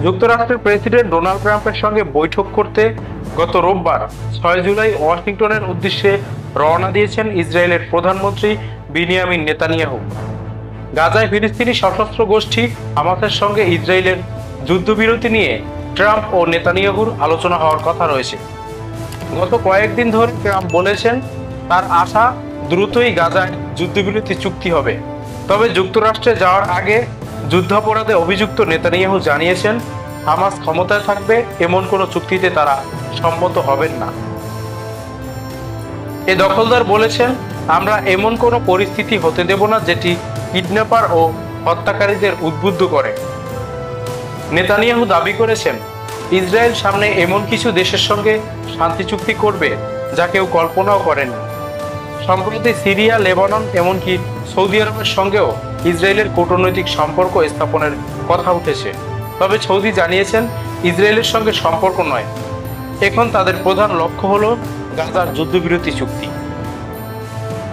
যুক্তরাষ্ট্রের president Donald ট্রাম্পের সঙ্গে বৈঠক করতে গত রোববার ৬ জুলাই ওয়াশিংটনের উদ্দেশ্যে রওনা দিয়েছেন ইসরায়েলের প্রধানমন্ত্রী বিনিয়ামিন নেতানিয়াহু। গাজায় ফিলিস্তিনি সশস্ত্র গোষ্ঠী হামাসের সঙ্গে ইসরায়েলের যুদ্ধবিরতি নিয়ে ট্রাম্প ও নেতানিয়াহুর আলোচনা হওয়ার কথা রয়েছে। গত কয়েকদিন ধরে ট্রাম্প বলেছেন তার আশা দ্রুতই গাজায় যুদ্ধবিরতি চুক্তি হবে। তবে যুক্তরাষ্ট্রে যাওয়ার আগে যুদ্ধাপরাধে অভিযুক্ত নেতানিয়াহু জানিয়েছেন হামাস ক্ষমতায় থাকবে এমন কোনো চুক্তিতে তারা সম্মত হবেন না। এ দখলদার বলেছেন, আমরা এমন কোনো পরিস্থিতি হতে দেব না যেটি কিডন্যাপার ও হত্যাকারীদের উদ্বুদ্ধ করে। নেতানিয়াহু দাবি করেছেন ইসরায়েল সামনে এমন কিছু দেশের সঙ্গে শান্তি চুক্তি করবে যা কেউ কল্পনাও করেনি। সম্প্রতি সিরিয়া, লেবানন এমনকি সৌদি আরবের সঙ্গেও ইসরায়েলের কূটনৈতিক সম্পর্ক স্থাপনের কথা উঠেছে। তবে সৌদি জানিয়েছেন ইসরায়েলের সঙ্গে সম্পর্ক নয়, এখন তাদের প্রধান লক্ষ্য হলো গাজার যুদ্ধবিরতি চুক্তি।